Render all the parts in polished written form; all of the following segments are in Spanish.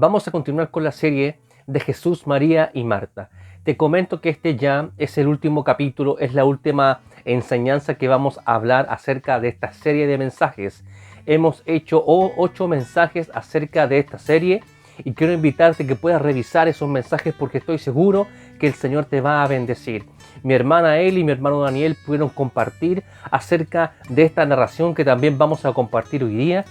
Vamos a continuar con la serie de Jesús, María y Marta. Te comento que este ya es el último capítulo, es la última enseñanza que vamos a hablar acerca de esta serie de mensajes. Hemos hecho 8 mensajes acerca de esta serie y quiero invitarte a que puedas revisar esos mensajes porque estoy seguro que el Señor te va a bendecir. Mi hermana Eli y mi hermano Daniel pudieron compartir acerca de esta narración que también vamos a compartir hoy día.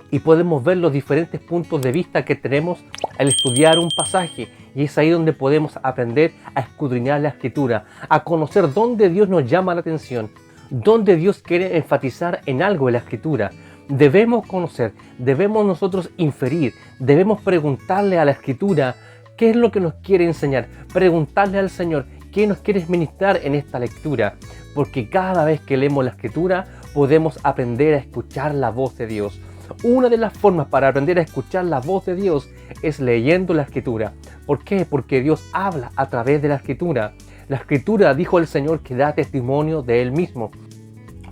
Y podemos ver los diferentes puntos de vista que tenemos al estudiar un pasaje. Y es ahí donde podemos aprender a escudriñar la Escritura, a conocer dónde Dios nos llama la atención, dónde Dios quiere enfatizar en algo en la Escritura. Debemos conocer, debemos nosotros inferir, debemos preguntarle a la Escritura qué es lo que nos quiere enseñar, preguntarle al Señor qué nos quiere ministrar en esta lectura. Porque cada vez que leemos la Escritura podemos aprender a escuchar la voz de Dios. Una de las formas para aprender a escuchar la voz de Dios es leyendo la Escritura. ¿Por qué? Porque Dios habla a través de la Escritura. La Escritura, dijo el Señor, que da testimonio de Él mismo.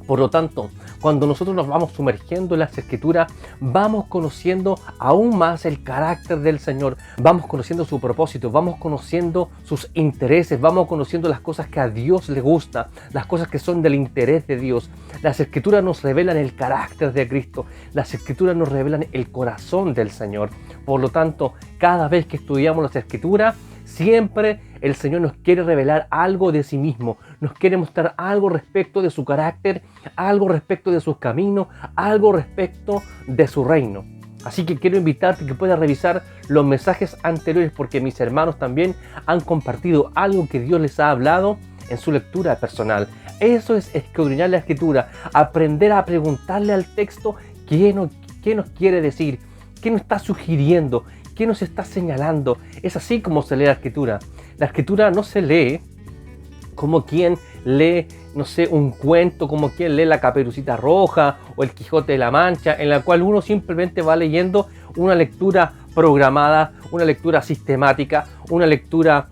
Por lo tanto, cuando nosotros nos vamos sumergiendo en las Escrituras, vamos conociendo aún más el carácter del Señor, vamos conociendo su propósito, vamos conociendo sus intereses, vamos conociendo las cosas que a Dios le gusta, las cosas que son del interés de Dios. Las Escrituras nos revelan el carácter de Cristo, las Escrituras nos revelan el corazón del Señor. Por lo tanto, cada vez que estudiamos las Escrituras, siempre el Señor nos quiere revelar algo de sí mismo, nos quiere mostrar algo respecto de su carácter, algo respecto de sus caminos, algo respecto de su reino. Así que quiero invitarte a que puedas revisar los mensajes anteriores porque mis hermanos también han compartido algo que Dios les ha hablado en su lectura personal. Eso es escudriñar la Escritura, aprender a preguntarle al texto qué nos quiere decir, qué nos está sugiriendo, qué nos está señalando. Es así como se lee la Escritura. La Escritura no se lee como quien lee, un cuento, como quien lee la Caperucita Roja o el Quijote de la Mancha, en la cual uno simplemente va leyendo una lectura programada, una lectura sistemática, una lectura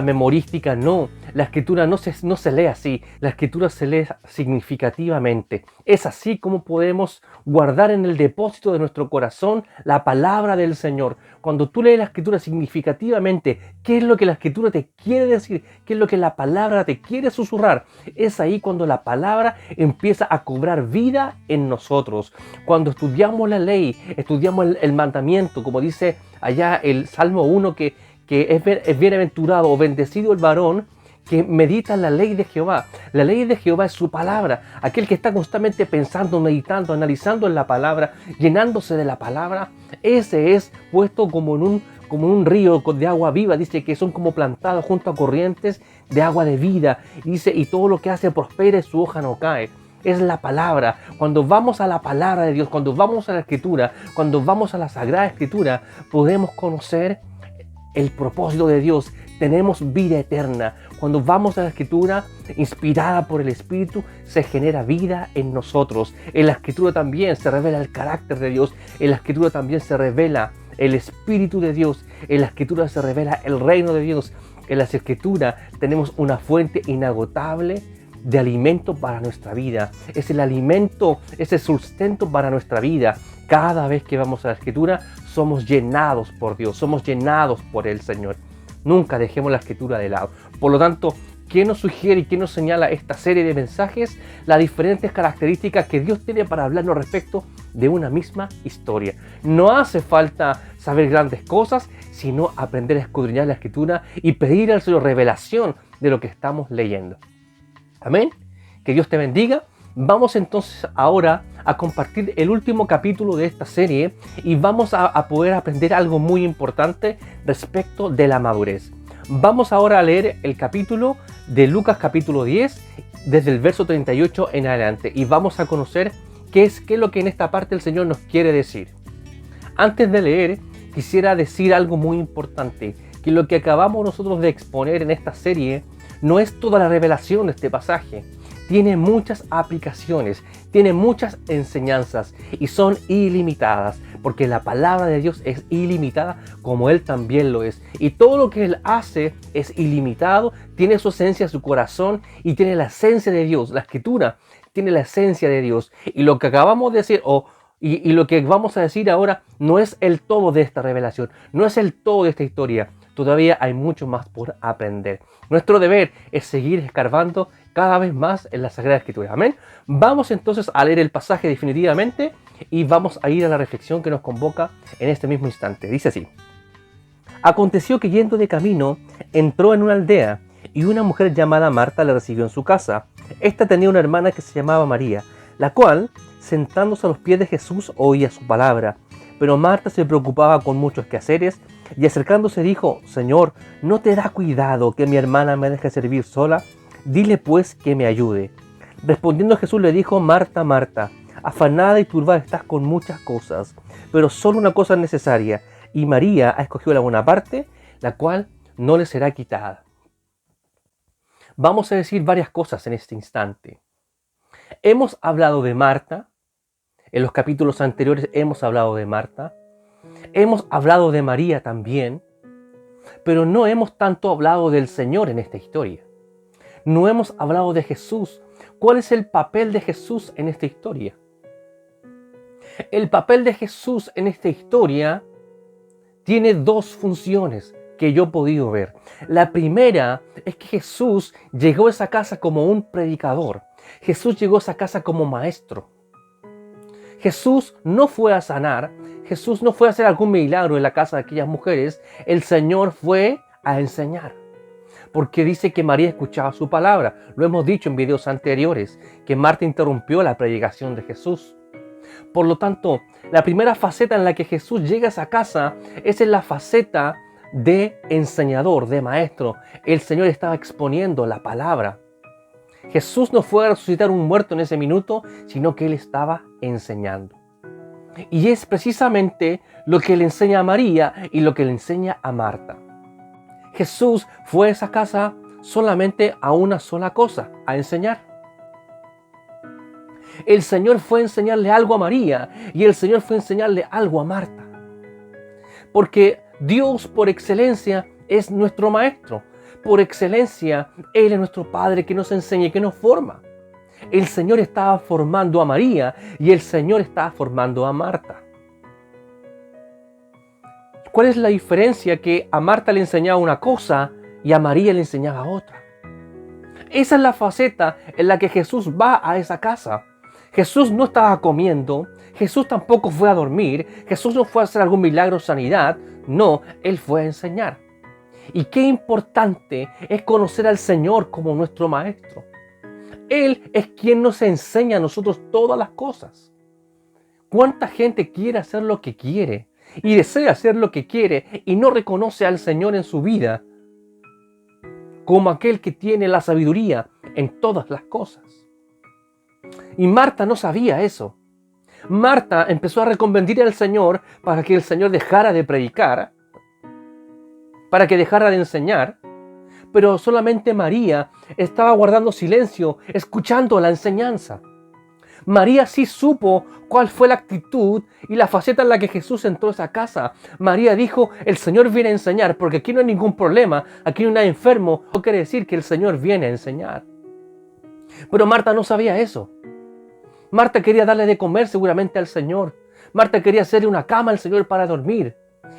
memorística. No, la Escritura no se lee así, la Escritura se lee significativamente. Es así como podemos guardar en el depósito de nuestro corazón la palabra del Señor. Cuando tú lees la Escritura significativamente, ¿qué es lo que la Escritura te quiere decir? ¿Qué es lo que la palabra te quiere susurrar? Es ahí cuando la palabra empieza a cobrar vida en nosotros. Cuando estudiamos la ley, estudiamos el mandamiento, como dice allá el Salmo 1, que es bienaventurado o bendecido el varón que medita la ley de Jehová. La ley de Jehová es su palabra. Aquel que está constantemente pensando, meditando, analizando en la palabra, llenándose de la palabra, ese es puesto como en un río de agua viva. Dice que son como plantados junto a corrientes de agua de vida. Dice, y todo lo que hace prospera y su hoja no cae. Es la palabra. Cuando vamos a la palabra de Dios, cuando vamos a la Escritura, cuando vamos a la Sagrada Escritura, podemos conocer el propósito de Dios. Tenemos vida eterna. Cuando vamos a la Escritura, inspirada por el Espíritu, se genera vida en nosotros. En la Escritura también se revela el carácter de Dios. En la Escritura también se revela el Espíritu de Dios. En la Escritura se revela el reino de Dios. En la Escritura tenemos una fuente inagotable de alimento para nuestra vida. Es el alimento, es el sustento para nuestra vida. Cada vez que vamos a la Escritura, somos llenados por Dios, somos llenados por el Señor. Nunca dejemos la Escritura de lado. Por lo tanto, ¿qué nos sugiere y qué nos señala esta serie de mensajes? Las diferentes características que Dios tiene para hablarnos respecto de una misma historia. No hace falta saber grandes cosas, sino aprender a escudriñar la Escritura y pedir al Señor revelación de lo que estamos leyendo. Amén. Que Dios te bendiga. Vamos entonces ahora a compartir el último capítulo de esta serie y vamos a poder aprender algo muy importante respecto de la madurez. Vamos ahora a leer el capítulo de Lucas capítulo 10 desde el verso 38 en adelante y vamos a conocer qué es lo que en esta parte el Señor nos quiere decir. Antes de leer, quisiera decir algo muy importante, que lo que acabamos nosotros de exponer en esta serie no es toda la revelación de este pasaje. Tiene muchas aplicaciones, tiene muchas enseñanzas y son ilimitadas, porque la palabra de Dios es ilimitada como Él también lo es. Y todo lo que Él hace es ilimitado, tiene su esencia, su corazón y tiene la esencia de Dios. La Escritura tiene la esencia de Dios. Y lo que acabamos de decir, o Y lo que vamos a decir ahora no es el todo de esta revelación, no es el todo de esta historia. Todavía hay mucho más por aprender. Nuestro deber es seguir escarbando cada vez más en la Sagrada Escritura. Amén. Vamos entonces a leer el pasaje definitivamente y vamos a ir a la reflexión que nos convoca en este mismo instante. Dice así: aconteció que yendo de camino, entró en una aldea y una mujer llamada Marta le recibió en su casa. Esta tenía una hermana que se llamaba María, la cual, sentándose a los pies de Jesús, oía su palabra. Pero Marta se preocupaba con muchos quehaceres y acercándose dijo: Señor, ¿no te da cuidado que mi hermana me deje servir sola? Dile pues que me ayude. Respondiendo Jesús le dijo: Marta, Marta, afanada y turbada estás con muchas cosas, pero solo una cosa es necesaria, y María ha escogido la buena parte, la cual no le será quitada. Vamos a decir varias cosas en este instante. Hemos hablado de Marta. En los capítulos anteriores hemos hablado de Marta. Hemos hablado de María también. Pero no hemos tanto hablado del Señor en esta historia. No hemos hablado de Jesús. ¿Cuál es el papel de Jesús en esta historia? El papel de Jesús en esta historia tiene dos funciones que yo he podido ver. La primera es que Jesús llegó a esa casa como un predicador. Jesús llegó a esa casa como maestro. Jesús no fue a sanar, Jesús no fue a hacer algún milagro en la casa de aquellas mujeres. El Señor fue a enseñar. Porque dice que María escuchaba su palabra. Lo hemos dicho en videos anteriores, que Marta interrumpió la predicación de Jesús. Por lo tanto, la primera faceta en la que Jesús llega a esa casa es en la faceta de enseñador, de maestro. El Señor estaba exponiendo la palabra. Jesús no fue a resucitar un muerto en ese minuto, sino que Él estaba enseñando. Y es precisamente lo que le enseña a María y lo que le enseña a Marta. Jesús fue a esa casa solamente a una sola cosa, a enseñar. El Señor fue a enseñarle algo a María y el Señor fue a enseñarle algo a Marta. Porque Dios por excelencia es nuestro maestro. Por excelencia, Él es nuestro Padre que nos enseña y que nos forma. El Señor estaba formando a María y el Señor estaba formando a Marta. ¿Cuál es la diferencia? Que a Marta le enseñaba una cosa y a María le enseñaba otra. Esa es la faceta en la que Jesús va a esa casa. Jesús no estaba comiendo, Jesús tampoco fue a dormir, Jesús no fue a hacer algún milagro o sanidad, no, Él fue a enseñar. Y qué importante es conocer al Señor como nuestro Maestro. Él es quien nos enseña a nosotros todas las cosas. ¿Cuánta gente quiere hacer lo que quiere y desea hacer lo que quiere y no reconoce al Señor en su vida como aquel que tiene la sabiduría en todas las cosas? Y Marta no sabía eso. Marta empezó a reconvenir al Señor para que el Señor dejara de predicar, para que dejara de enseñar, pero solamente María estaba guardando silencio, escuchando la enseñanza. María sí supo cuál fue la actitud y la faceta en la que Jesús entró a esa casa. María dijo: el Señor viene a enseñar, porque aquí no hay ningún problema, aquí no hay nadie enfermo. No quiere decir que el Señor viene a enseñar. Pero Marta no sabía eso. Marta quería darle de comer seguramente al Señor. Marta quería hacerle una cama al Señor para dormir.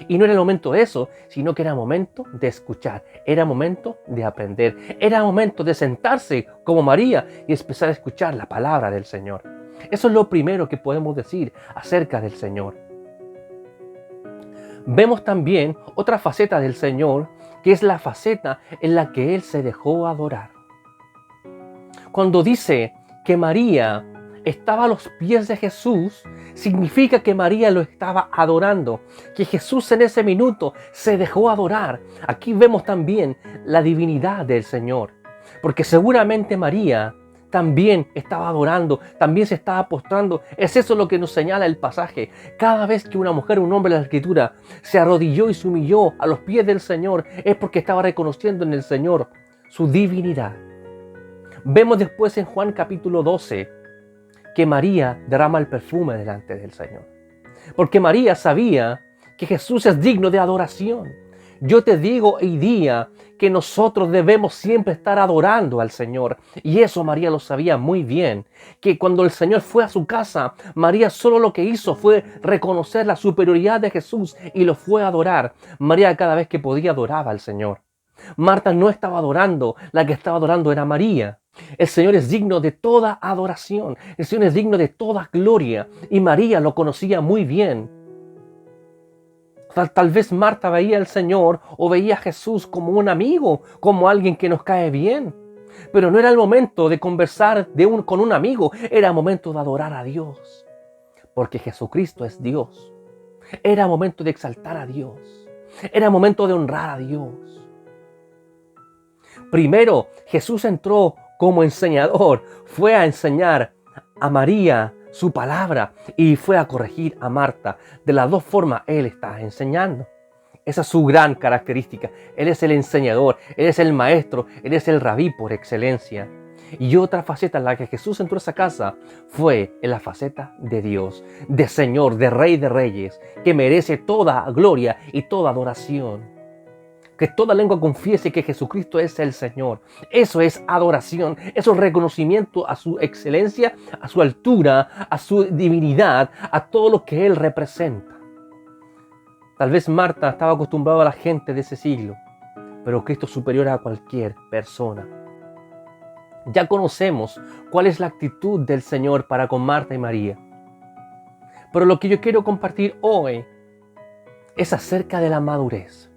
Y no era el momento de eso, sino que era momento de escuchar, era momento de aprender, era momento de sentarse como María y empezar a escuchar la palabra del Señor. Eso es lo primero que podemos decir acerca del Señor. Vemos también otra faceta del Señor, que es la faceta en la que Él se dejó adorar. Cuando dice que María estaba a los pies de Jesús, significa que María lo estaba adorando, que Jesús en ese minuto se dejó adorar. Aquí vemos también la divinidad del Señor, porque seguramente María también estaba adorando, también se estaba postrando. Es eso lo que nos señala el pasaje. Cada vez que una mujer o un hombre en la Escritura se arrodilló y se humilló a los pies del Señor, es porque estaba reconociendo en el Señor su divinidad. Vemos después en Juan capítulo 12, que María derrama el perfume delante del Señor. Porque María sabía que Jesús es digno de adoración. Yo te digo hoy día que nosotros debemos siempre estar adorando al Señor. Y eso María lo sabía muy bien. Que cuando el Señor fue a su casa, María solo lo que hizo fue reconocer la superioridad de Jesús y lo fue a adorar. María cada vez que podía adoraba al Señor. Marta no estaba adorando, la que estaba adorando era María. El Señor es digno de toda adoración, el Señor es digno de toda gloria y María lo conocía muy bien. Tal vez Marta veía al Señor o veía a Jesús como un amigo, como alguien que nos cae bien. Pero no era el momento de conversar con un amigo, era el momento de adorar a Dios, porque Jesucristo es Dios. Era momento de exaltar a Dios, era momento de honrar a Dios. Primero, Jesús entró como enseñador, fue a enseñar a María su palabra y fue a corregir a Marta. De las dos formas, Él está enseñando. Esa es su gran característica. Él es el enseñador, Él es el maestro, Él es el rabí por excelencia. Y otra faceta en la que Jesús entró a esa casa fue en la faceta de Dios, de Señor, de Rey de Reyes, que merece toda gloria y toda adoración. Que toda lengua confiese que Jesucristo es el Señor. Eso es adoración, eso es reconocimiento a su excelencia, a su altura, a su divinidad, a todo lo que Él representa. Tal vez Marta estaba acostumbrada a la gente de ese siglo, pero Cristo es superior a cualquier persona. Ya conocemos cuál es la actitud del Señor para con Marta y María. Pero lo que yo quiero compartir hoy es acerca de la madurez.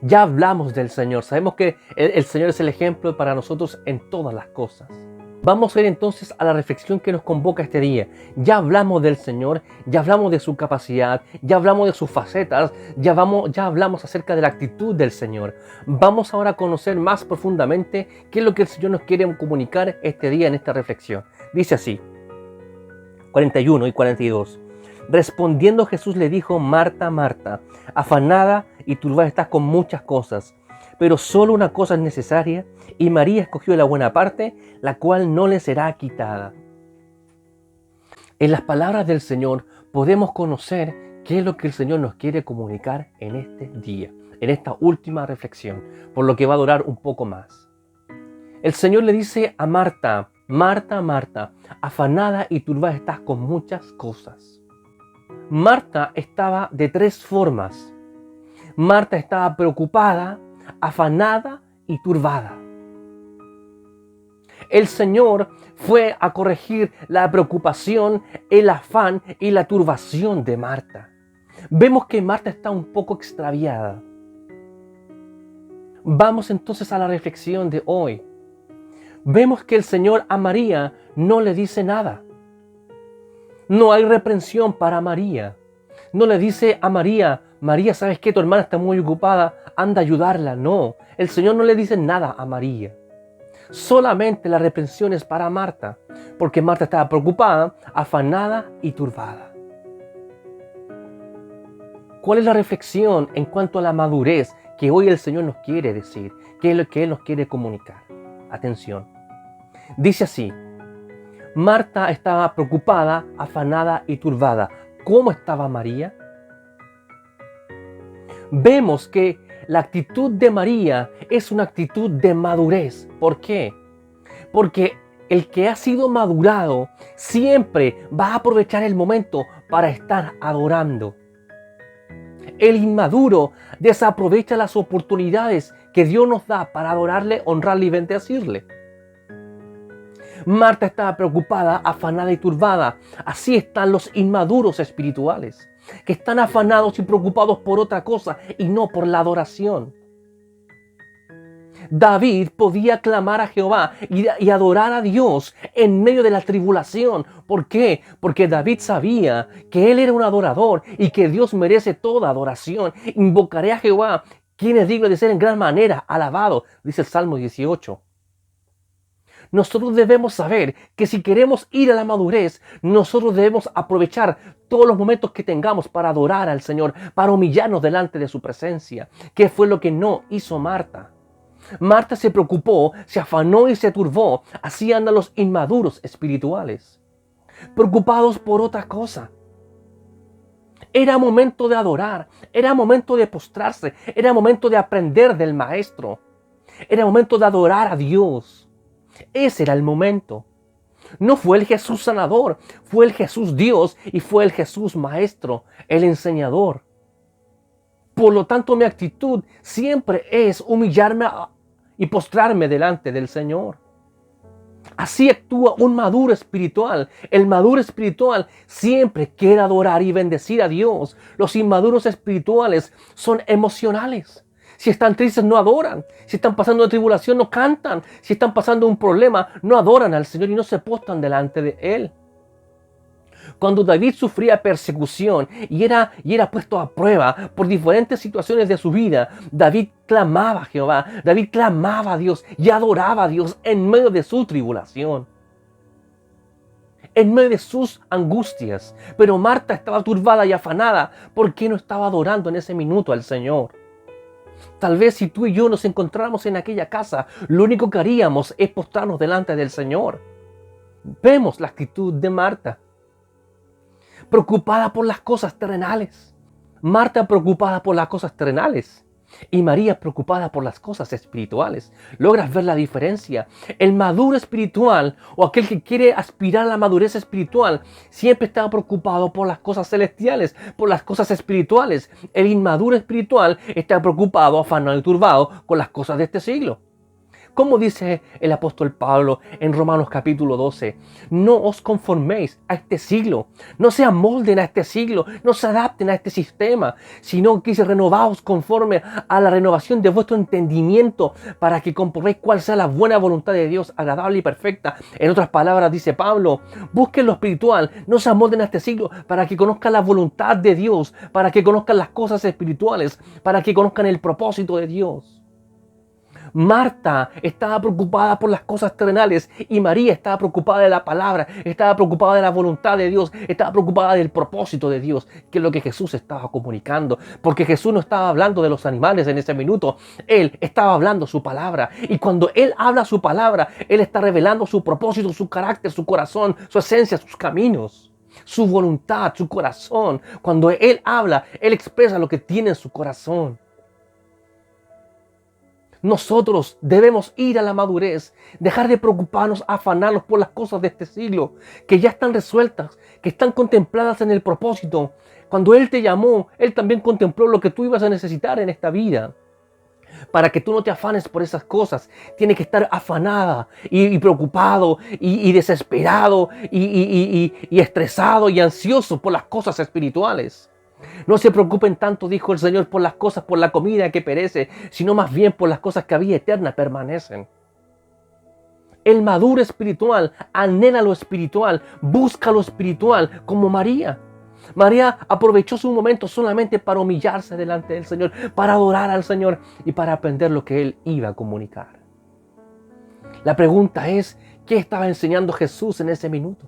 Ya hablamos del Señor, sabemos que el Señor es el ejemplo para nosotros en todas las cosas. Vamos a ir entonces a la reflexión que nos convoca este día. Ya hablamos del Señor, ya hablamos de su capacidad, ya hablamos de sus facetas, ya hablamos acerca de la actitud del Señor. Vamos ahora a conocer más profundamente qué es lo que el Señor nos quiere comunicar este día en esta reflexión. Dice así, 41 y 42. Respondiendo Jesús le dijo: Marta, Marta, afanada y turbada estás con muchas cosas, pero solo una cosa es necesaria, y María escogió la buena parte, la cual no le será quitada. En las palabras del Señor podemos conocer qué es lo que el Señor nos quiere comunicar en este día, en esta última reflexión, por lo que va a durar un poco más. El Señor le dice a Marta: Marta, Marta, afanada y turbada estás con muchas cosas. Marta estaba de tres formas. Marta estaba preocupada, afanada y turbada. El Señor fue a corregir la preocupación, el afán y la turbación de Marta. Vemos que Marta está un poco extraviada. Vamos entonces a la reflexión de hoy. Vemos que el Señor a María no le dice nada. No hay reprensión para María. No le dice a María: María, ¿sabes qué? Tu hermana está muy ocupada, anda a ayudarla. No, el Señor no le dice nada a María. Solamente la reprensión es para Marta, porque Marta estaba preocupada, afanada y turbada. ¿Cuál es la reflexión en cuanto a la madurez que hoy el Señor nos quiere decir? ¿Qué es lo que Él nos quiere comunicar? Atención. Dice así: Marta estaba preocupada, afanada y turbada. ¿Cómo estaba María? Vemos que la actitud de María es una actitud de madurez. ¿Por qué? Porque el que ha sido madurado siempre va a aprovechar el momento para estar adorando. El inmaduro desaprovecha las oportunidades que Dios nos da para adorarle, honrarle y bendecirle. Marta estaba preocupada, afanada y turbada. Así están los inmaduros espirituales, que están afanados y preocupados por otra cosa y no por la adoración. David podía clamar a Jehová y adorar a Dios en medio de la tribulación. ¿Por qué? Porque David sabía que él era un adorador y que Dios merece toda adoración. Invocaré a Jehová, quien es digno de ser en gran manera alabado, dice el Salmo 18. Nosotros debemos saber que si queremos ir a la madurez, nosotros debemos aprovechar todos los momentos que tengamos para adorar al Señor, para humillarnos delante de su presencia. ¿Qué fue lo que no hizo Marta? Marta se preocupó, se afanó y se turbó. Así andan los inmaduros espirituales, preocupados por otra cosa. Era momento de adorar, era momento de postrarse, era momento de aprender del Maestro, era momento de adorar a Dios. Ese era el momento. No fue el Jesús sanador, fue el Jesús Dios y fue el Jesús Maestro, el enseñador. Por lo tanto, mi actitud siempre es humillarme y postrarme delante del Señor. Así actúa un maduro espiritual. El maduro espiritual siempre quiere adorar y bendecir a Dios. Los inmaduros espirituales son emocionales. Si están tristes, no adoran. Si están pasando una tribulación, no cantan. Si están pasando un problema, no adoran al Señor y no se postran delante de Él. Cuando David sufría persecución y era puesto a prueba por diferentes situaciones de su vida, David clamaba a Jehová, David clamaba a Dios y adoraba a Dios en medio de su tribulación, en medio de sus angustias. Pero Marta estaba turbada y afanada porque no estaba adorando en ese minuto al Señor. Tal vez si tú y yo nos encontráramos en aquella casa, lo único que haríamos es postrarnos delante del Señor. Vemos la actitud de Marta, preocupada por las cosas terrenales. Marta preocupada por las cosas terrenales y María preocupada por las cosas espirituales. ¿Logras ver la diferencia? El maduro espiritual o aquel que quiere aspirar a la madurez espiritual siempre está preocupado por las cosas celestiales, por las cosas espirituales. El inmaduro espiritual está preocupado, afanado y turbado con las cosas de este siglo. Como dice el apóstol Pablo en Romanos capítulo 12, no os conforméis a este siglo, no se amolden a este siglo, no se adapten a este sistema, sino que se renovaos conforme a la renovación de vuestro entendimiento para que comprobéis cuál sea la buena voluntad de Dios, agradable y perfecta. En otras palabras, dice Pablo, busquen lo espiritual, no se amolden a este siglo para que conozcan la voluntad de Dios, para que conozcan las cosas espirituales, para que conozcan el propósito de Dios. Marta estaba preocupada por las cosas terrenales y María estaba preocupada de la palabra, estaba preocupada de la voluntad de Dios, estaba preocupada del propósito de Dios, que es lo que Jesús estaba comunicando. Porque Jesús no estaba hablando de los animales en ese minuto, Él estaba hablando su palabra. Y cuando Él habla su palabra, Él está revelando su propósito, su carácter, su corazón, su esencia, sus caminos, su voluntad, su corazón. Cuando Él habla, Él expresa lo que tiene en su corazón. Nosotros debemos ir a la madurez, dejar de preocuparnos, afanarnos por las cosas de este siglo, que ya están resueltas, que están contempladas en el propósito. Cuando Él te llamó, Él también contempló lo que tú ibas a necesitar en esta vida. Para que tú no te afanes por esas cosas, tienes que estar afanada y preocupado y desesperado y estresado y ansioso por las cosas espirituales. No se preocupen tanto, dijo el Señor, por las cosas, por la comida que perece, sino más bien por las cosas que a vida eterna permanecen. El maduro espiritual anhela lo espiritual, busca lo espiritual, como María. María aprovechó su momento solamente para humillarse delante del Señor, para adorar al Señor y para aprender lo que Él iba a comunicar. La pregunta es, ¿qué estaba enseñando Jesús en ese minuto?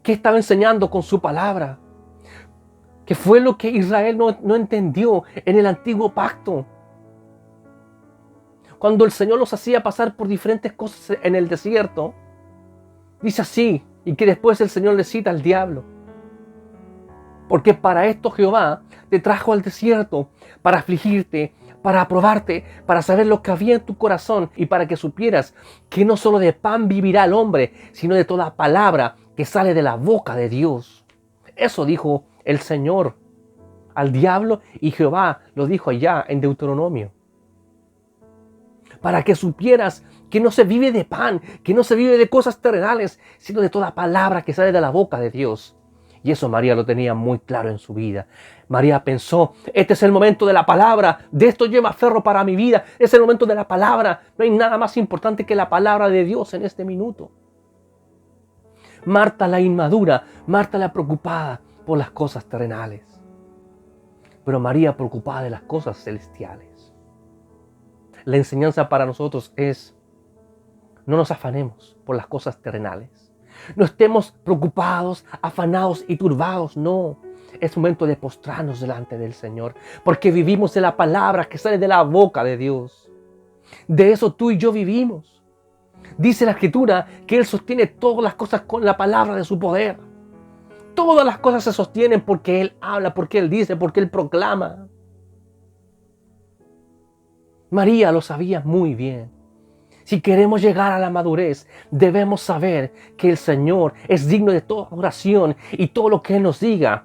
¿Qué estaba enseñando con su palabra? Que fue lo que Israel no entendió en el antiguo pacto. Cuando el Señor los hacía pasar por diferentes cosas en el desierto, dice así, y que después el Señor le cita al diablo. Porque para esto Jehová te trajo al desierto, para afligirte, para probarte, para saber lo que había en tu corazón y para que supieras que no solo de pan vivirá el hombre, sino de toda palabra que sale de la boca de Dios. Eso dijo el Señor al diablo y Jehová lo dijo allá en Deuteronomio. Para que supieras que no se vive de pan, que no se vive de cosas terrenales, sino de toda palabra que sale de la boca de Dios. Y eso María lo tenía muy claro en su vida. María pensó, este es el momento de la palabra, de esto yo me aferro para mi vida, es el momento de la palabra. No hay nada más importante que la palabra de Dios en este minuto. Marta la inmadura, Marta la preocupada por las cosas terrenales, pero María preocupada de las cosas celestiales. La enseñanza para nosotros es, no nos afanemos por las cosas terrenales. No estemos preocupados, afanados y turbados, no. Es momento de postrarnos delante del Señor, porque vivimos de la palabra que sale de la boca de Dios. De eso tú y yo vivimos. Dice la Escritura que Él sostiene todas las cosas con la palabra de su poder. Todas las cosas se sostienen porque Él habla, porque Él dice, porque Él proclama. María lo sabía muy bien. Si queremos llegar a la madurez, debemos saber que el Señor es digno de toda oración y todo lo que Él nos diga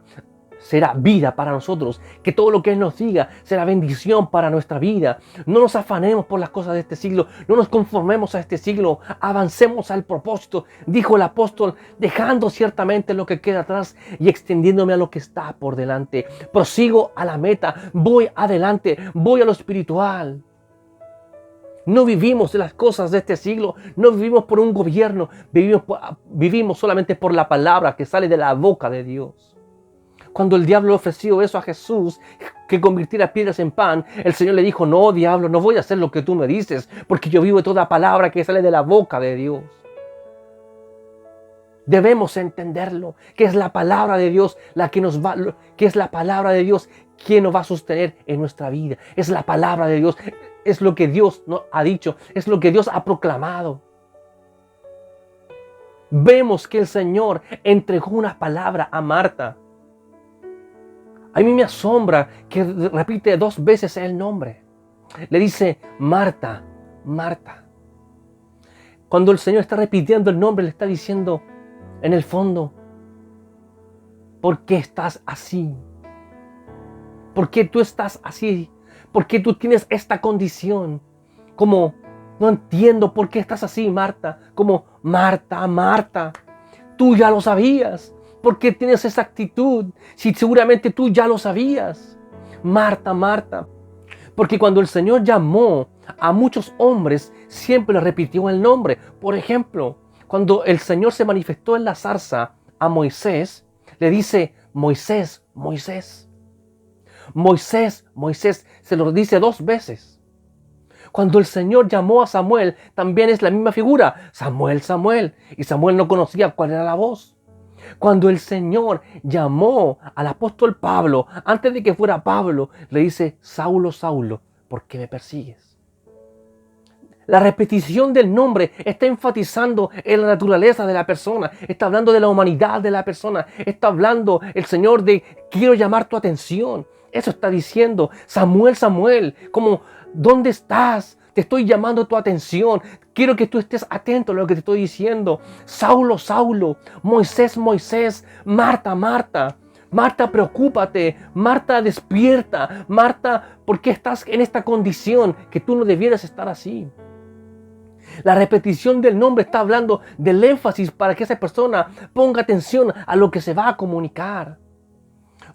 será vida para nosotros, que todo lo que Él nos diga será bendición para nuestra vida. No nos afanemos por las cosas de este siglo, no nos conformemos a este siglo, avancemos al propósito, dijo el apóstol, dejando ciertamente lo que queda atrás y extendiéndome a lo que está por delante. Prosigo a la meta, voy adelante, voy a lo espiritual. No vivimos de las cosas de este siglo, no vivimos por un gobierno, vivimos solamente por la palabra que sale de la boca de Dios. Cuando el diablo ofreció eso a Jesús, que convirtiera piedras en pan, el Señor le dijo, no, diablo, no voy a hacer lo que tú me dices, porque yo vivo de toda palabra que sale de la boca de Dios. Debemos entenderlo, que es la palabra de Dios que es la palabra de Dios quien nos va a sostener en nuestra vida. Es la palabra de Dios, es lo que Dios nos ha dicho, es lo que Dios ha proclamado. Vemos que el Señor entregó una palabra a Marta. A mí me asombra que repite 2 veces el nombre. Le dice, Marta, Marta. Cuando el Señor está repitiendo el nombre, le está diciendo, en el fondo, ¿por qué estás así? ¿Por qué tú estás así? ¿Por qué tú tienes esta condición? Como, no entiendo por qué estás así, Marta. Como, Marta, Marta, tú ya lo sabías. ¿Por qué tienes esa actitud? Si seguramente tú ya lo sabías. Marta, Marta. Porque cuando el Señor llamó a muchos hombres, siempre le repitió el nombre. Por ejemplo, cuando el Señor se manifestó en la zarza a Moisés, le dice, Moisés, Moisés. Moisés, Moisés, se lo dice 2 veces. Cuando el Señor llamó a Samuel, también es la misma figura. Samuel, Samuel. Y Samuel no conocía cuál era la voz. Cuando el Señor llamó al apóstol Pablo, antes de que fuera Pablo, le dice, Saulo, Saulo, ¿por qué me persigues? La repetición del nombre está enfatizando en la naturaleza de la persona, está hablando de la humanidad de la persona, está hablando el Señor de, quiero llamar tu atención. Eso está diciendo, Samuel, Samuel, como, ¿dónde estás? Te estoy llamando tu atención. Quiero que tú estés atento a lo que te estoy diciendo. Saulo, Saulo, Moisés, Moisés, Marta, Marta. Marta, preocúpate. Marta, despierta. Marta, ¿por qué estás en esta condición que tú no debieras estar así? La repetición del nombre está hablando del énfasis para que esa persona ponga atención a lo que se va a comunicar.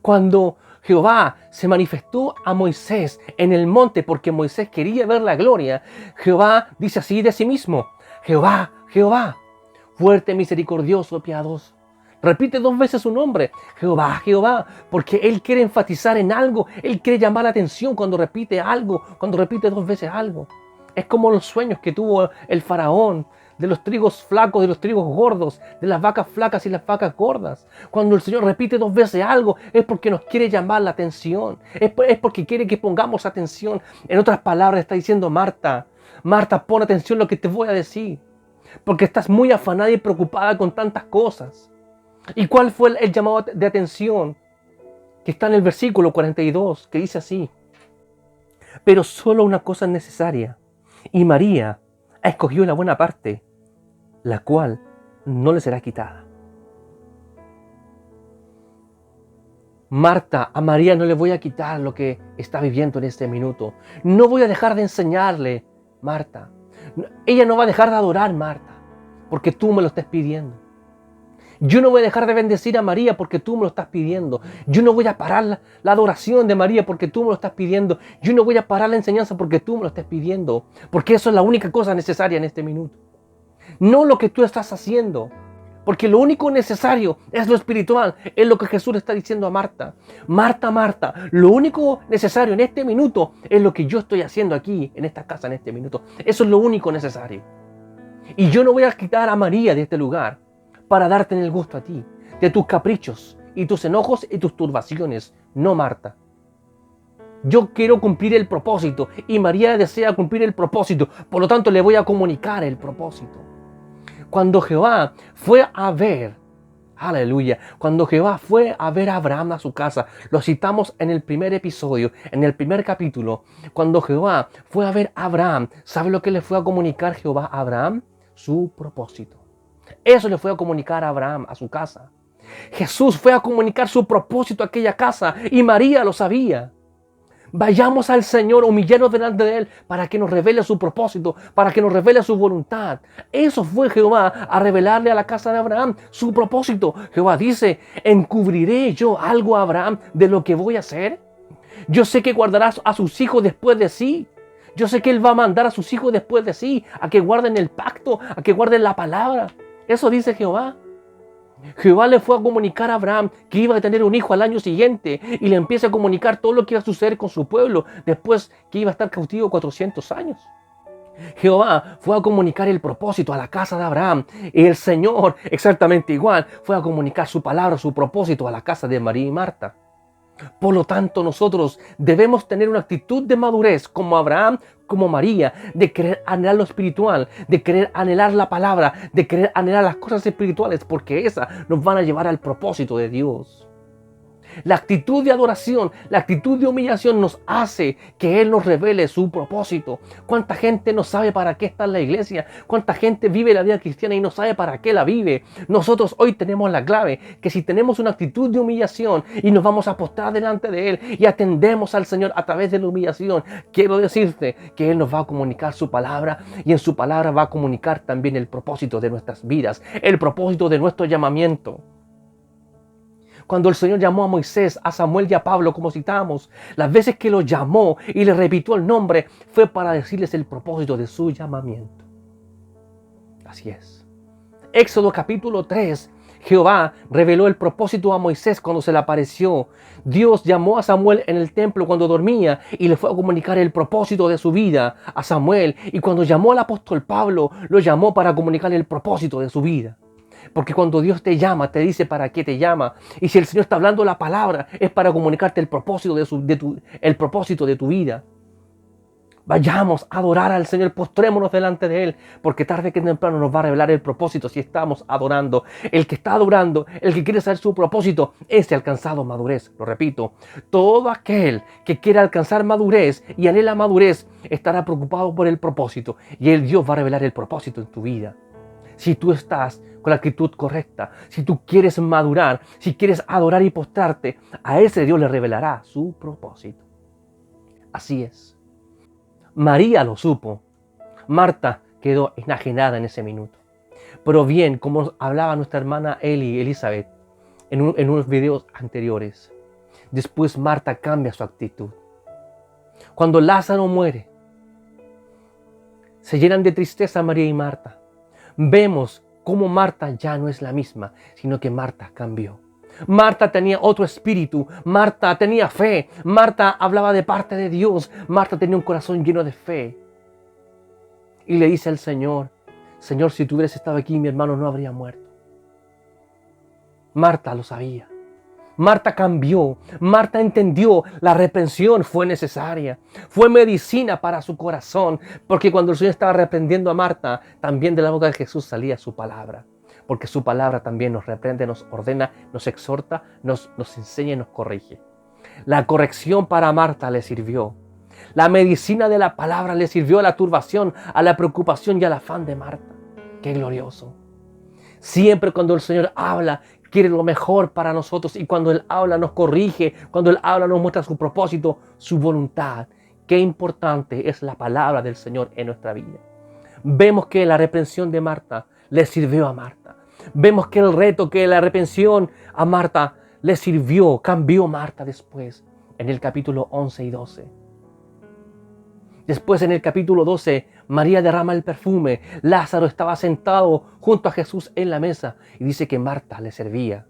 Cuando Jehová se manifestó a Moisés en el monte porque Moisés quería ver la gloria, Jehová dice así de sí mismo, Jehová, Jehová, fuerte, misericordioso, piadoso. Repite 2 veces su nombre, Jehová, Jehová, porque Él quiere enfatizar en algo, Él quiere llamar la atención cuando repite algo, cuando repite 2 veces algo. Es como los sueños que tuvo el faraón, de los trigos flacos, de los trigos gordos, de las vacas flacas y las vacas gordas. Cuando el Señor repite 2 veces algo, es porque nos quiere llamar la atención. Es porque quiere que pongamos atención. En otras palabras, está diciendo, Marta, Marta, pon atención a lo que te voy a decir. Porque estás muy afanada y preocupada con tantas cosas. ¿Y cuál fue el llamado de atención? Que está en el versículo 42, que dice así. Pero solo una cosa es necesaria. Y María ha escogido la buena parte, la cual no le será quitada. Marta, a María no le voy a quitar lo que está viviendo en este minuto. No voy a dejar de enseñarle, Marta. Ella no va a dejar de adorar, Marta, porque tú me lo estás pidiendo. Yo no voy a dejar de bendecir a María porque tú me lo estás pidiendo. Yo no voy a parar la adoración de María porque tú me lo estás pidiendo. Yo no voy a parar la enseñanza porque tú me lo estás pidiendo. Porque eso es la única cosa necesaria en este minuto. No lo que tú estás haciendo. Porque lo único necesario es lo espiritual. Es lo que Jesús está diciendo a Marta. Marta, Marta, lo único necesario en este minuto es lo que yo estoy haciendo aquí, en esta casa, en este minuto. Eso es lo único necesario. Y yo no voy a quitar a María de este lugar para darte en el gusto a ti, de tus caprichos y tus enojos y tus turbaciones. No, Marta. Yo quiero cumplir el propósito y María desea cumplir el propósito. Por lo tanto, le voy a comunicar el propósito. Cuando Jehová fue a ver Aleluya. Cuando Jehová fue a ver a Abraham a su casa, lo citamos en el primer episodio, en el primer capítulo. Cuando Jehová fue a ver a Abraham, ¿sabe lo que le fue a comunicar Jehová a Abraham? Su propósito. Eso le fue a comunicar a Abraham a su casa. Jesús fue a comunicar su propósito a aquella casa y María lo sabía. Vayamos al Señor, humillarnos delante de Él para que nos revele su propósito, para que nos revele su voluntad. Eso fue Jehová a revelarle a la casa de Abraham su propósito. Jehová dice, ¿encubriré yo algo a Abraham de lo que voy a hacer? Yo sé que guardará a sus hijos después de sí. Yo sé que Él va a mandar a sus hijos después de sí, a que guarden el pacto, a que guarden la palabra. Eso dice Jehová. Jehová le fue a comunicar a Abraham que iba a tener un hijo al año siguiente y le empieza a comunicar todo lo que iba a suceder con su pueblo después que iba a estar cautivo 400 años. Jehová fue a comunicar el propósito a la casa de Abraham y el Señor exactamente igual fue a comunicar su palabra, su propósito a la casa de María y Marta. Por lo tanto, nosotros debemos tener una actitud de madurez como Abraham, como María, de querer anhelar lo espiritual, de querer anhelar la palabra, de querer anhelar las cosas espirituales, porque esas nos van a llevar al propósito de Dios. La actitud de adoración, la actitud de humillación nos hace que Él nos revele su propósito. ¿Cuánta gente no sabe para qué está en la iglesia? ¿Cuánta gente vive la vida cristiana y no sabe para qué la vive? Nosotros hoy tenemos la clave, que si tenemos una actitud de humillación y nos vamos a postrar delante de Él y atendemos al Señor a través de la humillación, quiero decirte que Él nos va a comunicar su palabra y en su palabra va a comunicar también el propósito de nuestras vidas, el propósito de nuestro llamamiento. Cuando el Señor llamó a Moisés, a Samuel y a Pablo, como citamos, las veces que los llamó y les repitió el nombre, fue para decirles el propósito de su llamamiento. Así es. Éxodo capítulo 3, Jehová reveló el propósito a Moisés cuando se le apareció. Dios llamó a Samuel en el templo cuando dormía y le fue a comunicar el propósito de su vida a Samuel. Y cuando llamó al apóstol Pablo, lo llamó para comunicarle el propósito de su vida. Porque cuando Dios te llama, te dice para qué te llama. Y si el Señor está hablando la palabra, es para comunicarte el propósito el propósito de tu vida. Vayamos a adorar al Señor, postrémonos delante de Él, porque tarde que temprano nos va a revelar el propósito si estamos adorando. El que está adorando, el que quiere saber su propósito, ese ha alcanzado madurez. Lo repito, todo aquel que quiera alcanzar madurez y anhela madurez, estará preocupado por el propósito. Y Dios va a revelar el propósito en tu vida. Si tú estás con la actitud correcta, si tú quieres madurar, si quieres adorar y postrarte, a ese Dios le revelará su propósito. Así es. María lo supo. Marta quedó enajenada en ese minuto. Pero bien, como hablaba nuestra hermana Elizabeth en unos videos anteriores, después Marta cambia su actitud. Cuando Lázaro muere, se llenan de tristeza María y Marta. Vemos cómo Marta ya no es la misma, sino que Marta cambió. Marta tenía otro espíritu, Marta tenía fe, Marta hablaba de parte de Dios, Marta tenía un corazón lleno de fe. Y le dice al Señor, Señor, si tú hubieras estado aquí, mi hermano no habría muerto. Marta lo sabía. Marta cambió, Marta entendió, la reprensión fue necesaria, fue medicina para su corazón, porque cuando el Señor estaba reprendiendo a Marta, también de la boca de Jesús salía su palabra, porque su palabra también nos reprende, nos ordena, nos exhorta, nos enseña y nos corrige. La corrección para Marta le sirvió, la medicina de la palabra le sirvió a la turbación, a la preocupación y al afán de Marta. ¡Qué glorioso! Siempre cuando el Señor habla, quiere lo mejor para nosotros y cuando Él habla nos corrige, cuando Él habla nos muestra su propósito, su voluntad. Qué importante es la palabra del Señor en nuestra vida. Vemos que la reprensión de Marta le sirvió a Marta. Vemos que el reto, que la reprensión a Marta le sirvió, cambió Marta después en el capítulo 11 y 12. Después en el capítulo 12, María derrama el perfume. Lázaro estaba sentado junto a Jesús en la mesa y dice que Marta le servía.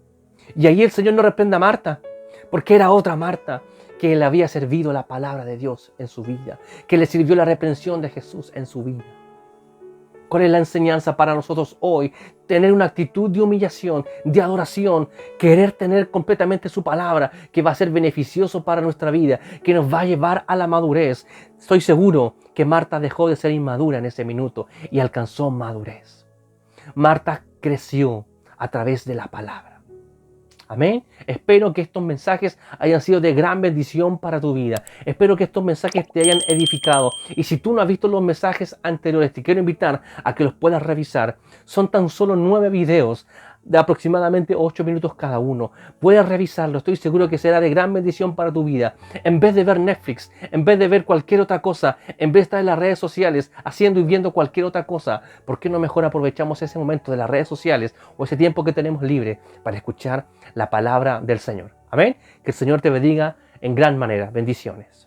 Y ahí el Señor no reprende a Marta, porque era otra Marta que le había servido la palabra de Dios en su vida, que le sirvió la reprensión de Jesús en su vida. ¿Cuál es la enseñanza para nosotros hoy? Tener una actitud de humillación, de adoración, querer tener completamente su palabra, que va a ser beneficioso para nuestra vida, que nos va a llevar a la madurez. Estoy seguro que Marta dejó de ser inmadura en ese minuto y alcanzó madurez. Marta creció a través de la palabra. Amén. Espero que estos mensajes hayan sido de gran bendición para tu vida. Espero que estos mensajes te hayan edificado. Y si tú no has visto los mensajes anteriores, te quiero invitar a que los puedas revisar. Son tan solo 9 videos de aproximadamente 8 minutos cada uno. Puedes revisarlo, estoy seguro que será de gran bendición para tu vida. En vez de ver Netflix, en vez de ver cualquier otra cosa, en vez de estar en las redes sociales haciendo y viendo cualquier otra cosa, ¿por qué no mejor aprovechamos ese momento de las redes sociales o ese tiempo que tenemos libre para escuchar la palabra del Señor? Amén. Que el Señor te bendiga en gran manera. Bendiciones.